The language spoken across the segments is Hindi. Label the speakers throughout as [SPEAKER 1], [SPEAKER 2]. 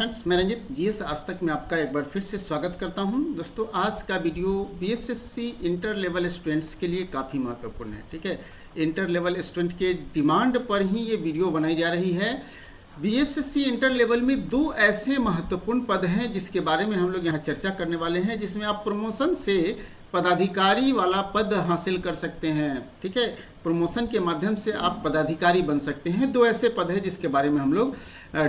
[SPEAKER 1] फ्रेंड्स, मैं रंजित जीएस आज तक में आपका एक बार फिर से स्वागत करता हूं। दोस्तों, आज का video BSSC inter level students के लिए काफ़ी महत्वपूर्ण है। ठीक है, इंटर लेवल स्टूडेंट के डिमांड पर ही ये वीडियो बनाई जा रही है। बीएसएससी इंटर लेवल में दो ऐसे महत्वपूर्ण पद हैं जिसके बारे में हम लोग यहाँ चर्चा करने वाले हैं, जिसमें आप प्रमोशन से पदाधिकारी वाला पद हासिल कर सकते हैं। ठीक है, प्रमोशन के माध्यम से आप पदाधिकारी बन सकते हैं। दो ऐसे पद हैं जिसके बारे में हम लोग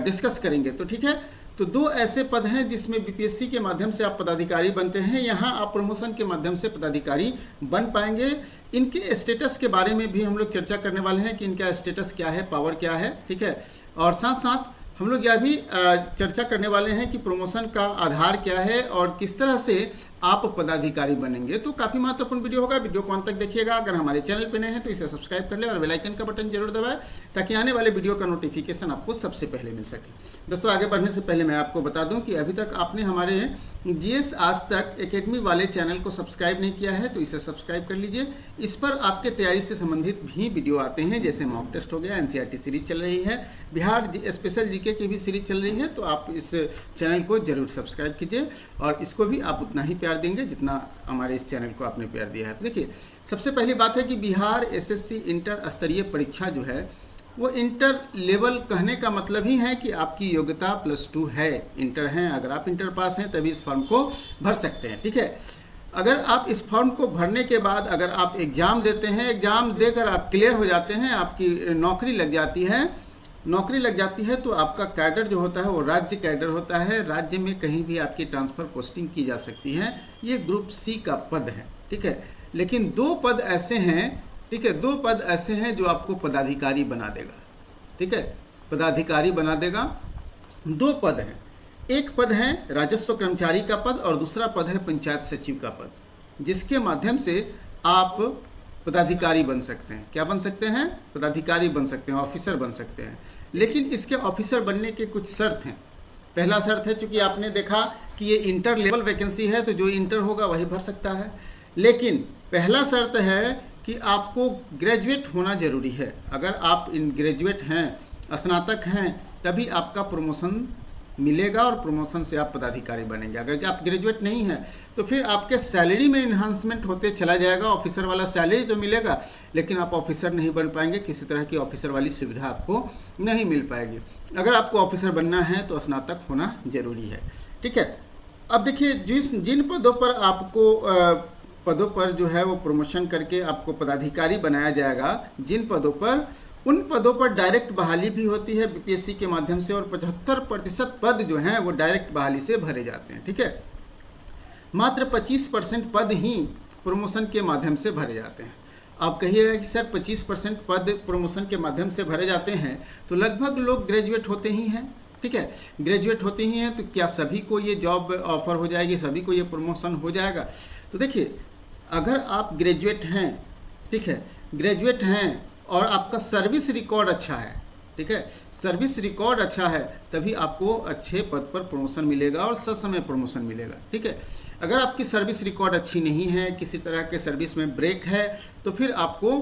[SPEAKER 1] डिस्कस करेंगे। तो ठीक है, तो दो ऐसे पद हैं जिसमें बीपीएससी के माध्यम से आप पदाधिकारी बनते हैं। यहाँ आप प्रमोशन के माध्यम से पदाधिकारी बन पाएंगे। इनके स्टेटस के बारे में भी हम लोग चर्चा करने वाले हैं कि इनका स्टेटस क्या है, पावर क्या है। ठीक है, और साथ साथ हम लोग यह भी चर्चा करने वाले हैं कि प्रमोशन का आधार क्या है और किस तरह से आप पदाधिकारी बनेंगे। तो काफ़ी महत्वपूर्ण वीडियो होगा, वीडियो को अंत तक देखिएगा। अगर हमारे चैनल पे नए हैं तो इसे सब्सक्राइब कर ले और बेल आइकन का बटन जरूर दबाएं ताकि आने वाले वीडियो का नोटिफिकेशन आपको सबसे पहले मिल सके। दोस्तों, आगे बढ़ने से पहले मैं आपको बता दूं कि अभी तक आपने हमारे जीएस आज तक एकेडमी वाले चैनल को सब्सक्राइब नहीं किया है तो इसे सब्सक्राइब कर लीजिए। इस पर आपके तैयारी से संबंधित भी वीडियो आते हैं, जैसे मॉक टेस्ट हो गया, एनसीईआरटी सीरीज चल रही है, बिहार स्पेशल जीके की भी सीरीज चल रही है। तो आप इस चैनल को जरूर सब्सक्राइब कीजिए और इसको भी आप उतना ही प्यार देंगे जितना हमारे इस चैनल को आपने प्यार दिया है। तो देखिए, सबसे पहली बात है कि बिहार एसएससी इंटर स्तरीय परीक्षा जो है वो इंटर लेवल कहने का मतलब ही है कि आपकी योग्यता +2 है, इंटर है। अगर आप इंटर पास हैं तभी इस फॉर्म को भर सकते हैं। ठीक है, अगर आप इस फॉर्म को भरने के बाद अगर आप एग्ज़ाम देते हैं, एग्ज़ाम देकर आप क्लियर हो जाते हैं, आपकी नौकरी लग जाती है तो आपका कैडर जो होता है वो राज्य कैडर होता है। राज्य में कहीं भी आपकी ट्रांसफ़र पोस्टिंग की जा सकती है। ये ग्रुप सी का पद है। ठीक है, लेकिन दो पद ऐसे हैं, ठीक है, दो पद ऐसे हैं जो आपको पदाधिकारी बना देगा। ठीक है, पदाधिकारी बना देगा। दो पद हैं, एक पद है राजस्व कर्मचारी का पद और दूसरा पद है पंचायत सचिव का पद, जिसके माध्यम से आप पदाधिकारी बन सकते हैं। क्या बन सकते हैं? पदाधिकारी बन सकते हैं, ऑफिसर बन सकते हैं। लेकिन इसके ऑफिसर बनने के कुछ शर्त हैं। पहला शर्त है, चूंकि आपने देखा कि ये इंटर लेवल वैकेंसी है तो जो इंटर होगा वही भर सकता है। लेकिन पहला शर्त है कि आपको ग्रेजुएट होना जरूरी है। अगर आप इन ग्रेजुएट हैं, स्नातक हैं, तभी आपका प्रमोशन मिलेगा और प्रमोशन से आप पदाधिकारी बनेंगे। अगर आप ग्रेजुएट नहीं हैं तो फिर आपके सैलरी में इन्हांसमेंट होते चला जाएगा। ऑफिसर वाला सैलरी तो मिलेगा लेकिन आप ऑफिसर नहीं बन पाएंगे, किसी तरह की ऑफिसर वाली सुविधा आपको नहीं मिल पाएगी। अगर आपको ऑफिसर बनना है तो स्नातक होना जरूरी है। ठीक है, अब देखिए, जिन पदों पर आपको पदों पर जो है वो प्रमोशन करके आपको पदाधिकारी बनाया जाएगा, जिन पदों पर, उन पदों पर डायरेक्ट बहाली भी होती है बीपीएससी के माध्यम से और 75% पद जो हैं वो डायरेक्ट बहाली से भरे जाते हैं। ठीक है, मात्र 25% पद ही प्रमोशन के माध्यम से भरे जाते हैं। आप कहिएगा कि सर 25% पद प्रमोशन के माध्यम से भरे जाते हैं तो लगभग लोग ग्रेजुएट होते ही हैं। ठीक है, ग्रेजुएट होते ही हैं तो क्या सभी को ये जॉब ऑफर हो जाएगी, सभी को ये प्रमोशन हो जाएगा? तो देखिए, अगर आप ग्रेजुएट हैं, ठीक है, ग्रेजुएट हैं और आपका सर्विस रिकॉर्ड अच्छा है, ठीक है, सर्विस रिकॉर्ड अच्छा है, तभी आपको अच्छे पद पर प्रमोशन मिलेगा और ससमय प्रमोशन मिलेगा। ठीक है, अगर आपकी सर्विस रिकॉर्ड अच्छी नहीं है, किसी तरह के सर्विस में ब्रेक है, तो फिर आपको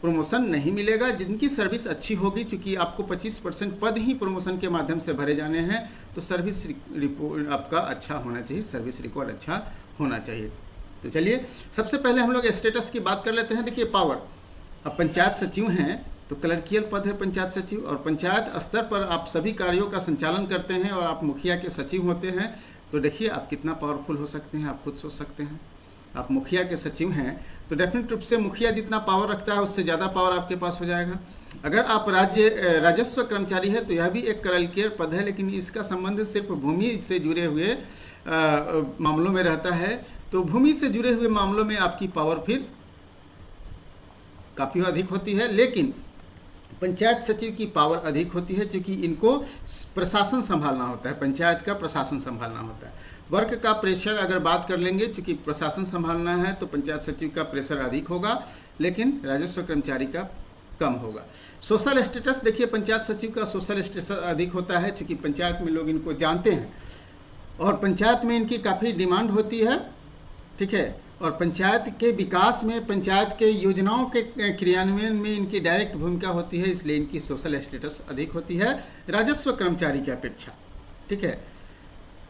[SPEAKER 1] प्रमोशन नहीं मिलेगा। जिनकी सर्विस अच्छी होगी, क्योंकि आपको 25% पद ही प्रमोशन के माध्यम से भरे जाने हैं, तो सर्विस रिपोर्ट आपका अच्छा होना चाहिए, सर्विस रिकॉर्ड अच्छा होना चाहिए। तो चलिए, सबसे पहले हम लोग स्टेटस की बात कर लेते हैं। देखिए, पावर, अब पंचायत सचिव हैं तो क्लर्कियल पद है पंचायत सचिव, और पंचायत स्तर पर आप सभी कार्यों का संचालन करते हैं और आप मुखिया के सचिव होते हैं। तो देखिए, आप कितना पावरफुल हो सकते हैं, आप खुद सोच सकते हैं। आप मुखिया के सचिव हैं तो डेफिनेट रूप से मुखिया जितना पावर रखता है उससे ज़्यादा पावर आपके पास हो जाएगा। अगर आप राजस्व कर्मचारी है तो यह भी एक क्लर्कियल पद है, लेकिन इसका संबंध सिर्फ भूमि से जुड़े हुए मामलों में रहता है। तो भूमि से जुड़े हुए मामलों में आपकी पावर फिर काफ़ी अधिक होती है, लेकिन पंचायत सचिव की पावर अधिक होती है क्योंकि इनको प्रशासन संभालना होता है, पंचायत का प्रशासन संभालना होता है। वर्क का प्रेशर अगर बात कर लेंगे, क्योंकि प्रशासन संभालना है तो पंचायत सचिव का प्रेशर अधिक होगा, लेकिन राजस्व कर्मचारी का कम होगा। सोशल स्टेटस, देखिए, पंचायत सचिव का सोशल स्टेटस अधिक होता है क्योंकि पंचायत में लोग इनको जानते हैं और पंचायत में इनकी काफ़ी डिमांड होती है। ठीक है, और पंचायत के विकास में, पंचायत के योजनाओं के क्रियान्वयन में इनकी डायरेक्ट भूमिका होती है, इसलिए इनकी सोशल स्टेटस अधिक होती है राजस्व कर्मचारी की अपेक्षा। ठीक है,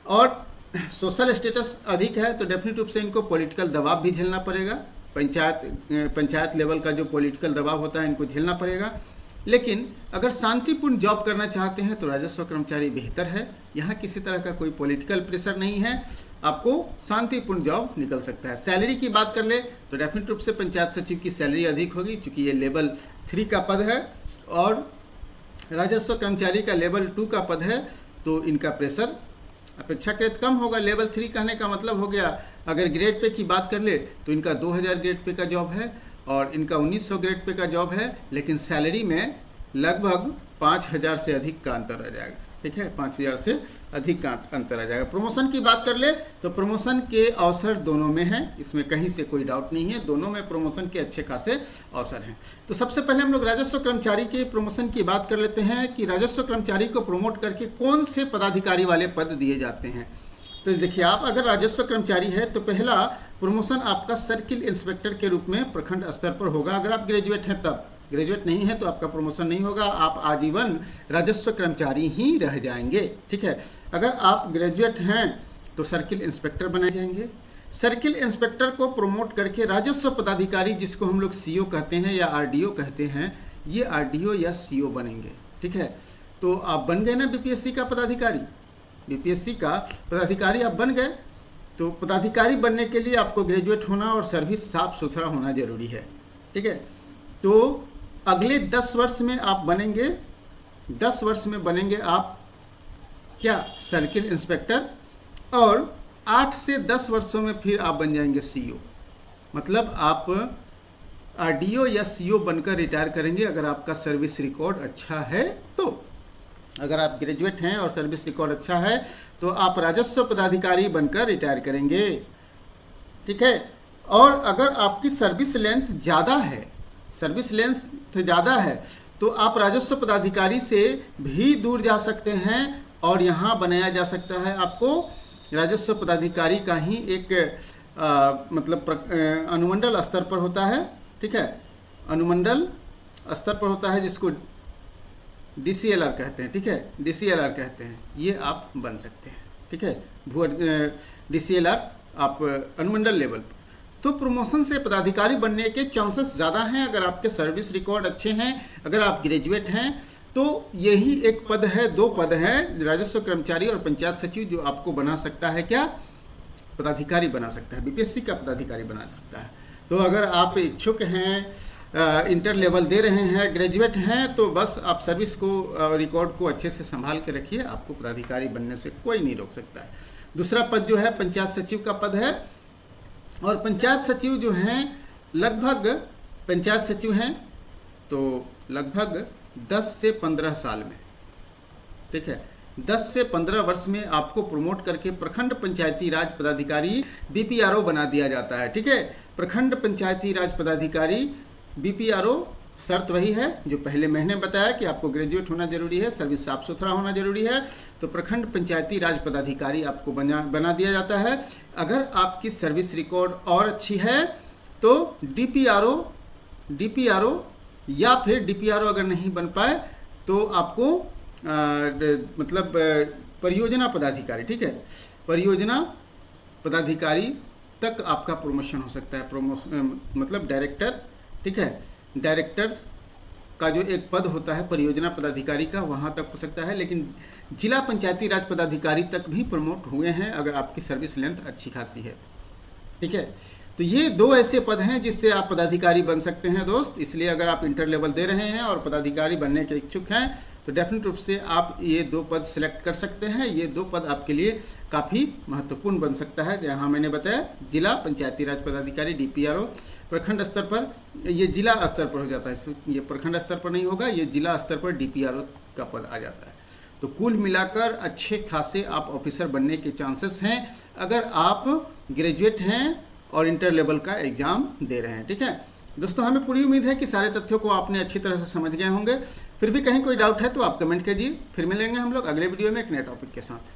[SPEAKER 1] और सोशल स्टेटस अधिक है तो डेफिनेट रूप से इनको पॉलिटिकल दबाव भी झेलना पड़ेगा। पंचायत लेवल का जो पॉलिटिकल दबाव होता है इनको झेलना पड़ेगा। लेकिन अगर शांतिपूर्ण जॉब करना चाहते हैं तो राजस्व कर्मचारी बेहतर है। यहाँ किसी तरह का कोई पॉलिटिकल प्रेशर नहीं है, आपको शांतिपूर्ण जॉब निकल सकता है। सैलरी की बात कर ले तो डेफिनेट रूप से पंचायत सचिव की सैलरी अधिक होगी, क्योंकि ये लेवल 3 का पद है और राजस्व कर्मचारी का लेवल 2 का पद है, तो इनका प्रेशर अपेक्षाकृत कम होगा। लेवल 3 कहने का मतलब हो गया, अगर ग्रेड पे की बात कर ले तो इनका 2000 ग्रेड पे का जॉब है और इनका 1900 ग्रेड पे का जॉब है, लेकिन सैलरी में लगभग 5000 से अधिक का अंतर आ जाएगा। ठीक है, 5000 से अधिक का अंतर आ जाएगा। प्रमोशन की बात कर ले तो प्रमोशन के अवसर दोनों में हैं, इसमें कहीं से कोई डाउट नहीं है, दोनों में प्रमोशन के अच्छे खासे अवसर हैं। तो सबसे पहले हम लोग राजस्व कर्मचारी के प्रमोशन की बात कर लेते हैं कि राजस्व कर्मचारी को प्रमोट करके कौन से पदाधिकारी वाले पद दिए जाते हैं। तो देखिए, आप अगर राजस्व कर्मचारी है तो पहला प्रमोशन आपका सर्किल इंस्पेक्टर के रूप में प्रखंड स्तर पर होगा। अगर आप ग्रेजुएट हैं तब, ग्रेजुएट नहीं है तो आपका प्रमोशन नहीं होगा, आप आजीवन राजस्व कर्मचारी ही रह जाएंगे। ठीक है, अगर आप ग्रेजुएट हैं तो सर्किल इंस्पेक्टर बनाए जाएंगे। सर्किल इंस्पेक्टर को प्रमोट करके राजस्व पदाधिकारी, जिसको हम लोग सीओ कहते हैं या आरडीओ कहते हैं, ये आरडीओ या सीओ बनेंगे। ठीक है, तो आप बन गए ना बीपीएससी का पदाधिकारी, बीपीएससी का पदाधिकारी आप बन गए। तो पदाधिकारी बनने के लिए आपको ग्रेजुएट होना और सर्विस साफ सुथरा होना जरूरी है। ठीक है, तो अगले 10 वर्ष में आप बनेंगे, 10 वर्ष में बनेंगे आप क्या, सर्किल इंस्पेक्टर, और 8 से 10 वर्षों में फिर आप बन जाएंगे सीओ। मतलब आप आरडीओ या सीओ बनकर रिटायर करेंगे अगर आपका सर्विस रिकॉर्ड अच्छा है। तो अगर आप ग्रेजुएट हैं और सर्विस रिकॉर्ड अच्छा है तो आप राजस्व पदाधिकारी बनकर रिटायर करेंगे। ठीक है, और अगर आपकी सर्विस लेंथ ज़्यादा है, सर्विस लेंथ ज़्यादा है तो आप राजस्व पदाधिकारी से भी दूर जा सकते हैं और यहाँ बनाया जा सकता है आपको राजस्व पदाधिकारी का ही एक अनुमंडल स्तर पर होता है। ठीक है, अनुमंडल स्तर पर होता है जिसको DCLR कहते हैं। ठीक है, DCLR कहते हैं, ये आप बन सकते हैं। ठीक है, DCLR आप अनुमंडल लेवल पर। तो प्रमोशन से पदाधिकारी बनने के चांसेस ज़्यादा हैं अगर आपके सर्विस रिकॉर्ड अच्छे हैं, अगर आप ग्रेजुएट हैं। तो यही एक पद है, 2 पद है, राजस्व कर्मचारी और पंचायत सचिव, जो आपको बना सकता है क्या, पदाधिकारी बना सकता है, बीपीएससी का पदाधिकारी बना सकता है। तो अगर आप इच्छुक हैं, इंटर लेवल दे रहे हैं, ग्रेजुएट हैं, तो बस आप सर्विस को, रिकॉर्ड को अच्छे से संभाल के रखिए, आपको पदाधिकारी बनने से कोई नहीं रोक सकता है। दूसरा पद जो है पंचायत सचिव का पद है, और पंचायत सचिव जो हैं लगभग, पंचायत सचिव हैं तो लगभग 10 से 15 साल में, ठीक है, 10 से 15 वर्ष में आपको प्रमोट करके प्रखंड पंचायती राज पदाधिकारी बीपीआरओ बना दिया जाता है। ठीक है, प्रखंड पंचायती राज पदाधिकारी बीपीआरओ, शर्त वही है जो पहले मैंने बताया कि आपको ग्रेजुएट होना जरूरी है, सर्विस साफ सुथरा होना जरूरी है। तो प्रखंड पंचायती राज पदाधिकारी आपको बना दिया जाता है। अगर आपकी सर्विस रिकॉर्ड और अच्छी है तो डीपीआरओ या फिर डीपीआरओ अगर नहीं बन पाए तो आपको मतलब परियोजना पदाधिकारी, ठीक है, परियोजना पदाधिकारी तक आपका प्रमोशन हो सकता है। मतलब डायरेक्टर, ठीक है, डायरेक्टर का जो एक पद होता है परियोजना पदाधिकारी का, वहाँ तक हो सकता है। लेकिन जिला पंचायती राज पदाधिकारी तक भी प्रमोट हुए हैं अगर आपकी सर्विस लेंथ अच्छी खासी है। ठीक है, तो ये 2 ऐसे पद हैं जिससे आप पदाधिकारी बन सकते हैं दोस्त। इसलिए अगर आप इंटर लेवल दे रहे हैं और पदाधिकारी बनने के इच्छुक हैं तो डेफिनेट रूप से आप ये 2 पद सिलेक्ट कर सकते हैं। ये 2 पद आपके लिए काफ़ी महत्वपूर्ण बन सकता है। जहाँ मैंने बताया जिला पंचायती राज पदाधिकारी डीपीआरओ, प्रखंड स्तर पर, ये जिला स्तर पर हो जाता है, ये प्रखंड स्तर पर नहीं होगा, ये जिला स्तर पर डीपीआरओ का पद आ जाता है। तो कुल मिलाकर अच्छे खासे आप ऑफिसर बनने के चांसेस हैं अगर आप ग्रेजुएट हैं और इंटर लेवल का एग्ज़ाम दे रहे हैं। ठीक है दोस्तों, हमें पूरी उम्मीद है कि सारे तथ्यों को आपने अच्छी तरह से समझ गए होंगे। फिर भी कहीं कोई डाउट है तो आप कमेंट कीजिए। फिर मिलेंगे हम लोग अगले वीडियो में एक नए टॉपिक के साथ।